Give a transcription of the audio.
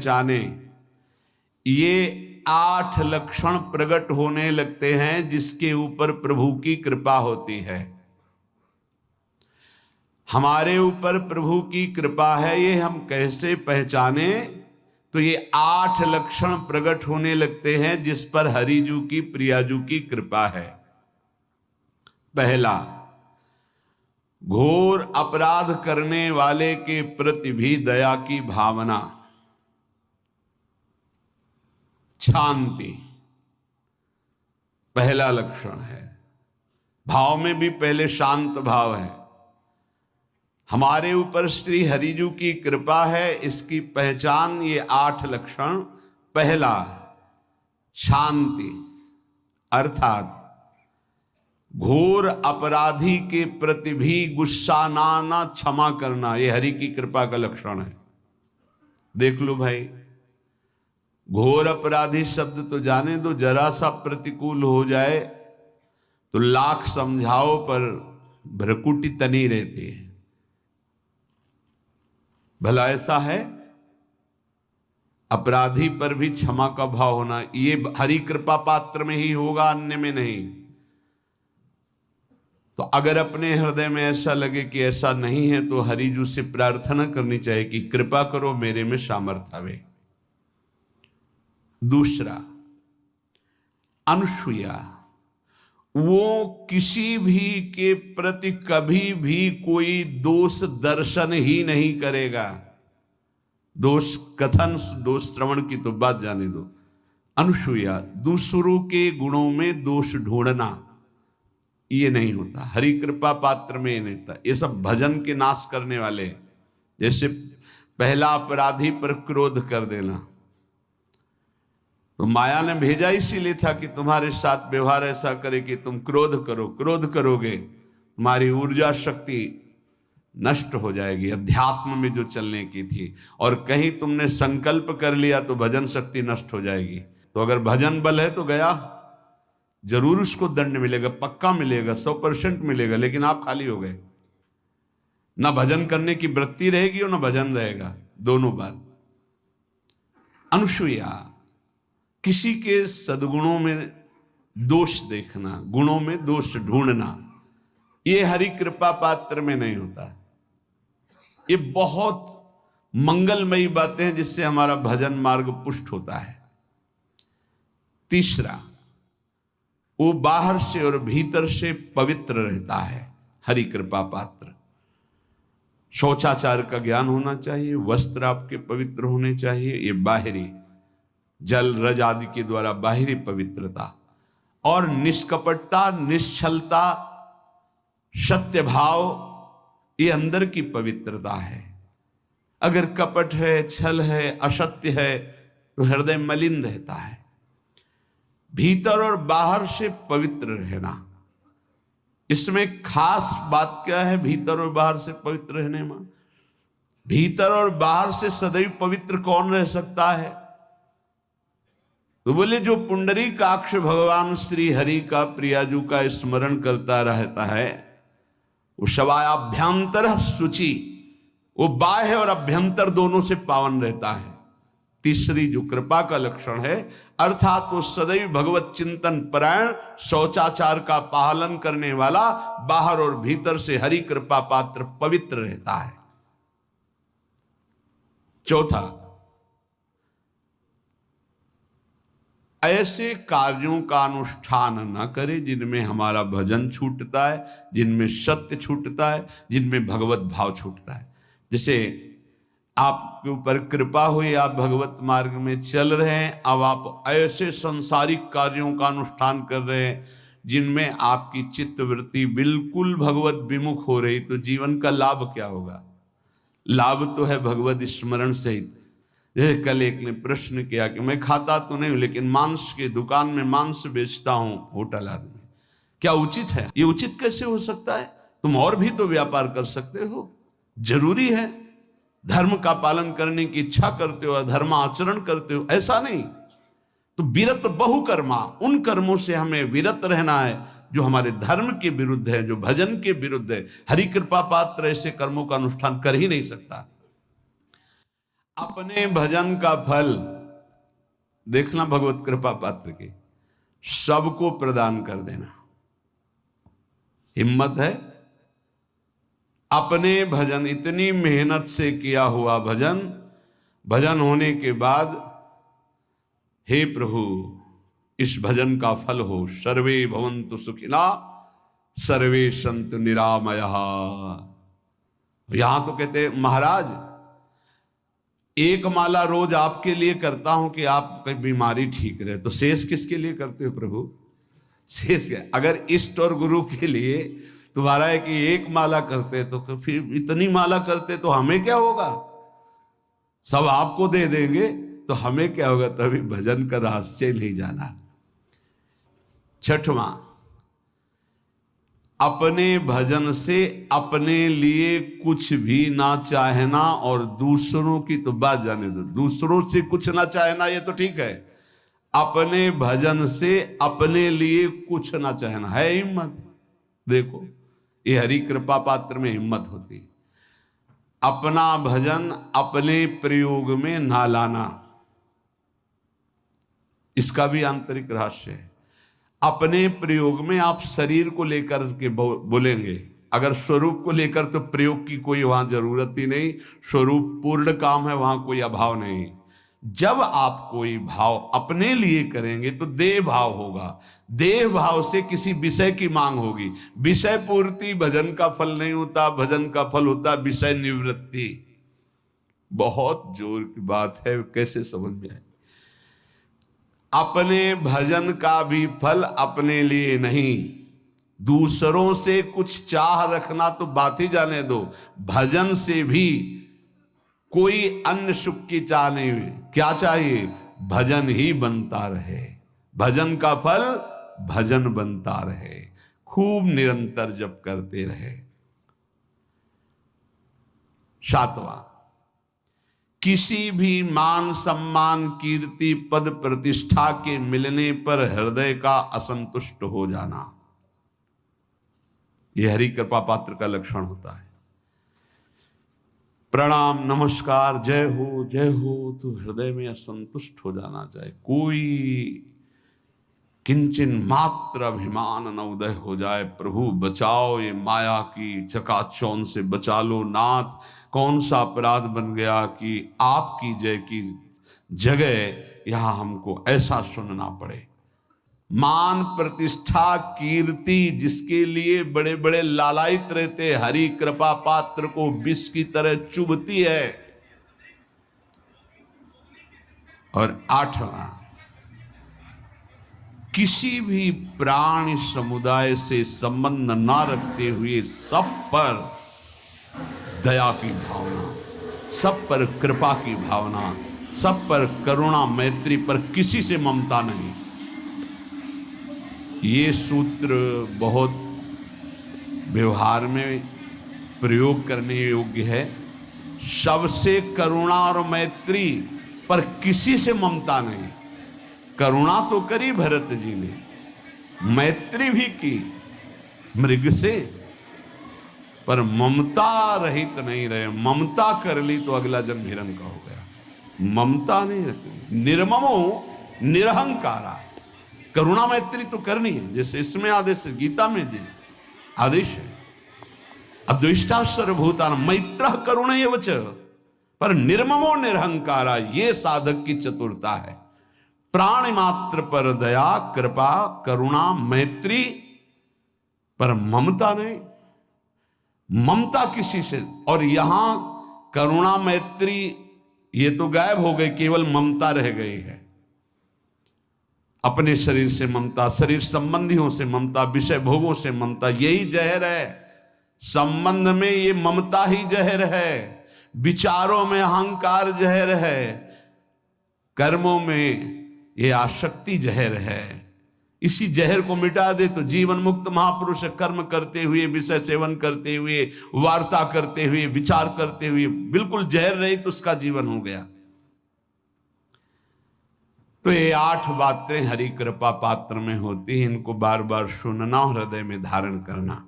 जाने, ये 8 लक्षण प्रकट होने लगते हैं जिसके ऊपर प्रभु की कृपा होती है। हमारे ऊपर प्रभु की कृपा है, ये हम कैसे पहचाने? तो ये 8 लक्षण प्रकट होने लगते हैं जिस पर हरिजू की प्रियाजू की कृपा है। पहला, घोर अपराध करने वाले के प्रति भी दया की भावना, शांति पहला लक्षण है। भाव में भी पहले शांत भाव है। हमारे ऊपर श्री हरिजू की कृपा है, इसकी पहचान ये 8 लक्षण। पहला, शांति, अर्थात घोर अपराधी के प्रति भी गुस्सा ना आना, क्षमा करना, ये हरि की कृपा का लक्षण है। देख लो भाई, घोर अपराधी शब्द तो जाने दो, जरा सा प्रतिकूल हो जाए तो लाख समझाओ पर भ्रकुटी तनी रहती है। भला ऐसा है? अपराधी पर भी क्षमा का भाव होना, ये हरि कृपा पात्र में ही होगा, अन्य में नहीं। तो अगर अपने हृदय में ऐसा लगे कि ऐसा नहीं है तो हरिजू से प्रार्थना करनी चाहिए कि कृपा करो, मेरे में सामर्थ्य आवे। दूसरा, अनुसूया, वो किसी भी के प्रति कभी भी कोई दोष दर्शन ही नहीं करेगा। दोष कथन, दोष श्रवण की तो बात जाने दो। अनुसूया, दूसरों के गुणों में दोष ढूंढना, ये नहीं होता। हरि कृपा पात्र में ये नहीं होता। ये सब भजन के नाश करने वाले। जैसे पहला अपराधी पर क्रोध कर देना, तो माया ने भेजा इसीलिए था कि तुम्हारे साथ व्यवहार ऐसा करे कि तुम क्रोध करो। क्रोध करोगे तुम्हारी ऊर्जा शक्ति नष्ट हो जाएगी, अध्यात्म में जो चलने की थी। और कहीं तुमने संकल्प कर लिया तो भजन शक्ति नष्ट हो जाएगी। तो अगर भजन बल है तो गया, जरूर उसको दंड मिलेगा, पक्का मिलेगा, 100% मिलेगा, लेकिन आप खाली हो गए। ना भजन करने की वृत्ति रहेगी और ना भजन रहेगा, दोनों बात। अनुसूया, किसी के सद्गुणों में दोष देखना, गुणों में दोष ढूंढना, ये हरि कृपा पात्र में नहीं होता। ये बहुत मंगलमयी बातें हैं जिससे हमारा भजन मार्ग पुष्ट होता है। तीसरा, वो बाहर से और भीतर से पवित्र रहता है, हरि कृपा पात्र। शौचाचार का ज्ञान होना चाहिए, वस्त्र आपके पवित्र होने चाहिए, ये बाहरी, जल रज आदि के द्वारा बाहरी पवित्रता। और निष्कपटता, निश्चलता, सत्य भाव, ये अंदर की पवित्रता है। अगर कपट है, छल है, असत्य है तो हृदय मलिन रहता है। भीतर और बाहर से पवित्र रहना, इसमें खास बात क्या है? भीतर और बाहर से पवित्र रहने में, भीतर और बाहर से सदैव पवित्र कौन रह सकता है? तो बोले जो पुंडरीकाक्ष भगवान श्री हरि का, प्रियाजू का स्मरण करता रहता है, वो शवायाभ्यंतर शुचि, वो बाह्य और अभ्यंतर दोनों से पावन रहता है। तीसरी जो कृपा का लक्षण है, अर्थात वो सदैव भगवत चिंतन परायण, शौचाचार का पालन करने वाला, बाहर और भीतर से हरि कृपा पात्र पवित्र रहता है। चौथा, ऐसे कार्यों का अनुष्ठान न करे जिनमें हमारा भजन छूटता है, जिनमें सत्य छूटता है, जिनमें भगवत भाव छूटता है। जैसे आपके ऊपर कृपा हुई, आप भगवत मार्ग में चल रहे हैं, अब आप ऐसे संसारिक कार्यों का अनुष्ठान कर रहे हैं जिनमें आपकी चित्तवृत्ति बिल्कुल भगवत विमुख हो रही, तो जीवन का लाभ क्या होगा? लाभ तो है भगवत स्मरण सहित। जैसे कल एक ने प्रश्न किया कि मैं खाता तो नहीं हूं लेकिन मांस की दुकान में मांस बेचता हूं, होटल आदमी, क्या उचित है? ये उचित कैसे हो सकता है? तुम और भी तो व्यापार कर सकते हो। जरूरी है धर्म का पालन करने की इच्छा करते हो, धर्म आचरण करते हो, ऐसा नहीं। तो विरत बहुकर्मा, उन कर्मों से हमें विरत रहना है जो हमारे धर्म के विरुद्ध है, जो भजन के विरुद्ध है। हरि कृपा पात्र ऐसे कर्मों का अनुष्ठान कर ही नहीं सकता। अपने भजन का फल देखना भगवत कृपा पात्र के सबको प्रदान कर देना। हिम्मत है? अपने भजन, इतनी मेहनत से किया हुआ भजन, भजन होने के बाद हे प्रभु इस भजन का फल हो, सर्वे भवन्तु सुखिना सर्वे सन्तु निरामयः। यहां तो कहते महाराज एक माला रोज आपके लिए करता हूं कि आपकी बीमारी ठीक रहे, तो शेष किसके लिए करते हो प्रभु? शेष क्या? अगर इष्ट और गुरु के लिए तुम्हारा है कि एक माला करते तो फिर इतनी माला करते तो हमें क्या होगा? सब आपको दे देंगे तो हमें क्या होगा? तभी भजन का रहस्य नहीं जाना। छठवां, अपने भजन से अपने लिए कुछ भी ना चाहना और दूसरों की तो बात जाने दो, दूसरों से कुछ ना चाहना ये तो ठीक है, अपने भजन से अपने लिए कुछ ना चाहना है हिम्मत। देखो ये हरि कृपा पात्र में हिम्मत होती है। अपना भजन अपने प्रयोग में ना लाना, इसका भी आंतरिक रहस्य है। अपने प्रयोग में आप शरीर को लेकर के बोलेंगे, अगर स्वरूप को लेकर तो प्रयोग की कोई वहां जरूरत ही नहीं, स्वरूप पूर्ण काम है, वहां कोई अभाव नहीं। जब आप कोई भाव अपने लिए करेंगे तो देह भाव होगा, देह भाव से किसी विषय की मांग होगी। विषय पूर्ति भजन का फल नहीं होता, भजन का फल होता विषय निवृत्ति। बहुत जोर की बात है, कैसे समझ में आए? अपने भजन का भी फल अपने लिए नहीं, दूसरों से कुछ चाह रखना तो बात ही जाने दो, भजन से भी कोई अन्य सुख की चाह नहीं हुई। क्या चाहिए? भजन ही बनता रहे, भजन का फल भजन बनता रहे, खूब निरंतर जप करते रहे। सातवां, किसी भी मान सम्मान कीर्ति पद प्रतिष्ठा के मिलने पर हृदय का असंतुष्ट हो जाना, यह हरि कृपा पात्र का लक्षण होता है। प्रणाम नमस्कार जय हो तो हृदय में असंतुष्ट हो जाना चाहिए। कोई किंचन मात्र अभिमान न उदय हो जाए। प्रभु बचाओ, ये माया की चकाचौंध से बचा लो नाथ। कौन सा अपराध बन गया कि आपकी जय की जगह यहां हमको ऐसा सुनना पड़े। मान प्रतिष्ठा कीर्ति जिसके लिए बड़े बड़े लालायित रहते, हरि कृपा पात्र को विष की तरह चुभती है। और आठवां, किसी भी प्राणी समुदाय से संबंध ना रखते हुए सब पर दया की भावना, सब पर कृपा की भावना, सब पर करुणा मैत्री, पर किसी से ममता नहीं। ये सूत्र बहुत व्यवहार में प्रयोग करने योग्य है। सबसे करुणा और मैत्री, पर किसी से ममता नहीं। करुणा तो करी भरत जी ने, मैत्री भी की मृग से, पर ममता रहित नहीं रहे। ममता कर ली तो अगला जन्म हिरण का हो गया। ममता नहीं रखी। निर्ममो निरहंकारा, करुणा मैत्री तो करनी है, जैसे इसमें आदेश है, गीता में जी आदेश है, अद्वेष्टा सर्वभूतानां मैत्रः करुणैव च, पर निर्ममो निरहंकारा, ये साधक की चतुरता है। प्राणी मात्र पर दया कृपा करुणा मैत्री, पर ममता नहीं। ममता किसी से, और यहां करुणा मैत्री ये तो गायब हो गई, केवल ममता रह गई है। अपने शरीर से ममता, शरीर संबंधियों से ममता, विषय भोगों से ममता, यही जहर है। संबंध में ये ममता ही जहर है, विचारों में अहंकार जहर है, कर्मों में ये आसक्ति जहर है। इसी जहर को मिटा दे तो जीवन मुक्त महापुरुष कर्म करते हुए, विषय सेवन करते हुए, वार्ता करते हुए, विचार करते हुए, बिल्कुल जहर रहित उसका जीवन हो गया। तो ये 8 बातें हरि कृपा पात्र में होती हैं, इनको बार बार सुनना, हृदय में धारण करना।